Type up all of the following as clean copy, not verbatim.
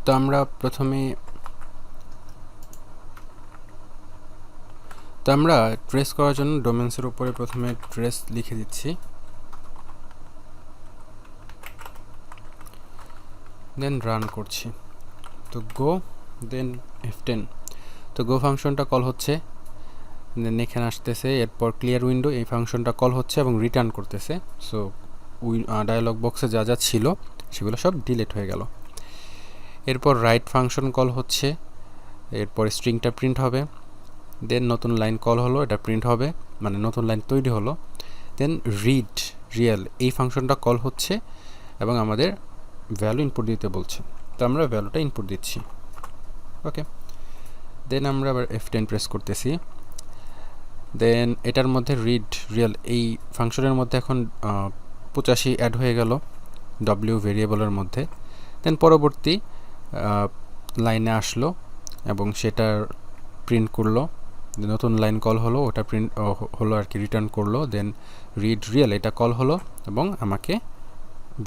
তো আমরা প্রথমে ট্রেস করার জন্য ডোমেন্সের উপরে প্রথমে ট্রেস লিখে দিচ্ছি, দেন রান করছি। তো গো, দেন F10। তো গো ফাংশনটা কল হচ্ছে, দেন এখানে আসতেছে, এরপর ক্লিয়ার উইন্ডো এই ফাংশনটা কল হচ্ছে এবং রিটার্ন করতেছে। সো ডায়ালগ বক্সে যা যা ছিল সেগুলো সব ডিলিট হয়ে গেল। এরপর রাইট ফাংশন কল হচ্ছে, এরপর স্ট্রিংটা প্রিন্ট হবে, দেন নতুন লাইন কল হলো, এটা প্রিন্ট হবে, মানে নতুন লাইন তৈরি হলো। দেন রিড রিয়েল এই ফাংশনটা কল হচ্ছে এবং আমাদের ভ্যালু ইনপুট দিতে বলছে। তো আমরা ভ্যালুটা ইনপুট দিচ্ছি। ওকে, দেন আমরা আবার F10 প্রেস করতেছি। দেন এটার মধ্যে রিড রিয়েল এই ফাংশনের মধ্যে এখন 85 অ্যাড হয়ে গেল W ভেরিয়েবলের মধ্যে। দেন পরবর্তী লাইনে আসলো এবং সেটা প্রিন্ট করলো, নতুন লাইন কল হলো, ওটা প্রিন্ট হলো আর কি, রিটার্ন করলো। দেন রিড রিয়েল এটা কল হলো এবং আমাকে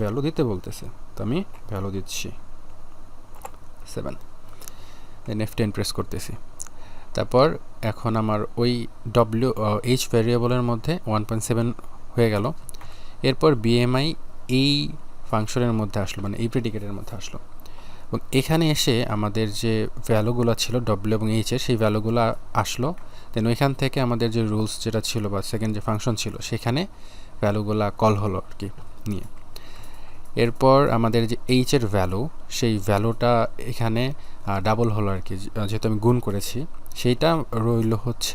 ভ্যালু দিতে বলতেছে। তো আমি ভ্যালু দিচ্ছি 7। দেন F10 প্রেস করতেছি। তারপর এখন আমার ওই H ভ্যারিয়েবলের মধ্যে 1.7 হয়ে গেল। এরপর BMI এই ফাংশনের মধ্যে আসলো, মানে এই প্রেডিকেটের মধ্যে আসলো এবং এখানে এসে আমাদের যে ভ্যালুগুলো ছিল W এবং H এর সেই ভ্যালুগুলো আসলো। দেন ওইখান থেকে আমাদের যে রুলস যেটা ছিল বা সেকেন্ড যে ফাংশন ছিল সেখানে ভ্যালুগুলো কল হলো আর কি নিয়ে। এরপর আমাদের যে H এর ভ্যালু, সেই ভ্যালুটা এখানে ডাবল হলো আর কি, যেহেতু আমি গুণ করেছি, সেইটা রইল হচ্ছে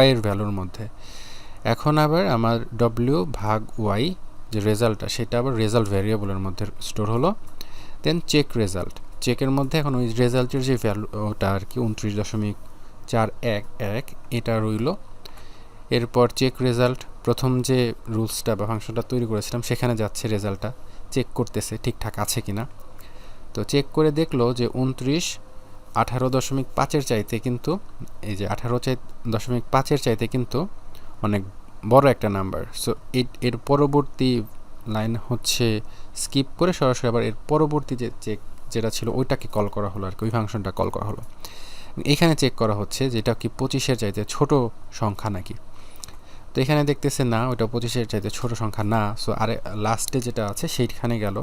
Y এর ভ্যালুর মধ্যে। এখন আবার আমার W ভাগ Y যে রেজাল্টটা, সেটা আবার রেজাল্ট ভ্যারিয়েবলের মধ্যে স্টোর হলো। দেন চেক রেজাল্ট, চেকের মধ্যে এখন ওই রেজাল্টের যে ভ্যালুটা আর কি 29.411 এটা রইল। এরপর চেক রেজাল্ট, প্রথম যে রুলসটা বা ফাংশনটা তৈরি করেছিলাম সেখানে যাচ্ছে, রেজাল্টটা চেক করতেছে ঠিকঠাক আছে কিনা। তো চেক করে দেখলো যে 29 18.5-এর চাইতে কিন্তু, এই যে 18.5-এর চাইতে কিন্তু অনেক বড় একটা নাম্বার। সো এর পরবর্তী লাইন হচ্ছে স্কিপ করে সরাসরি আবার এর পরবর্তী যে চেক যেটা ছিল ওইটাকে কল করা হলো আর কি, ওই ফাংশনটা কল করা হলো। এখানে চেক করা হচ্ছে যেটা কি 25-এর চাইতে ছোট সংখ্যা নাকি। তো এখানে দেখতেছে না, ওটা 25-এর চাইতে ছোট সংখ্যা না। সো আরে লাস্টে যেটা আছে সেইখানে গেল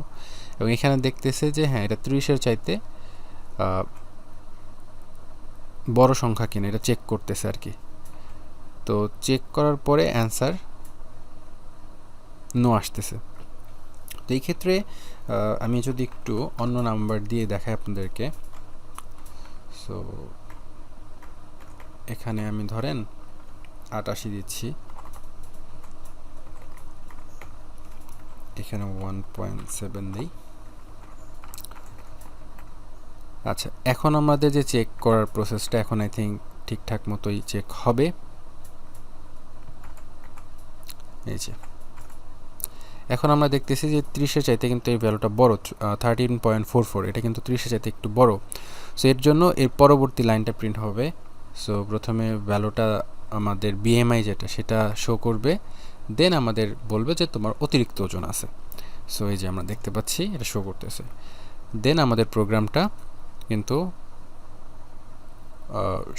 এবং এখানে দেখতেছে যে হ্যাঁ এটা 30-এর চাইতে বড় সংখ্যা কিনা, এটা চেক করতেছে আর কি। তো চেক করার পরে অ্যান্সার নো আসতেছে। তো এই ক্ষেত্রে আমি যদি একটু অন্য নাম্বার দিয়ে দেখাই আপনাদেরকে। সো এখানে আমি ধরেন 88 দিচ্ছি, এখানে 1.7 দেই। আচ্ছা, এখন আমাদের যে চেক করার প্রসেসটা এখন আই থিঙ্ক ঠিকঠাক মতোই চেক হবে। এই যে এখন আমরা দেখতেছি যে 30-এর চাইতে কিন্তু এই ভ্যালুটা বড়, 13.44, এটা কিন্তু 30-এর চাইতে একটু বড়। সো এর জন্য এর পরবর্তী লাইনটা প্রিন্ট হবে। সো প্রথমে ভ্যালুটা আমাদের BMI যেটা সেটা শো করবে, দেন আমাদের বলবে যে তোমার অতিরিক্ত ওজন আছে। সো এই যে আমরা দেখতে পাচ্ছি এটা শো করতেছে। দেন আমাদের প্রোগ্রামটা কিন্তু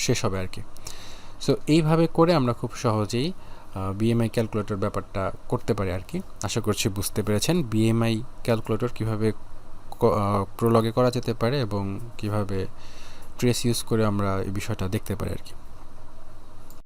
শেষ হবে আর কি। সো এইভাবে করে আমরা খুব সহজেই BMI ক্যালকুলেটর ব্যাপারটা করতে পারি আর কি। আশা করছি বুঝতে পেরেছেন BMI ক্যালকুলেটর কীভাবে প্রোলগে করা যেতে পারে এবং কিভাবে ট্রেস ইউজ করে আমরা এই বিষয়টা দেখতে পারি আর কি।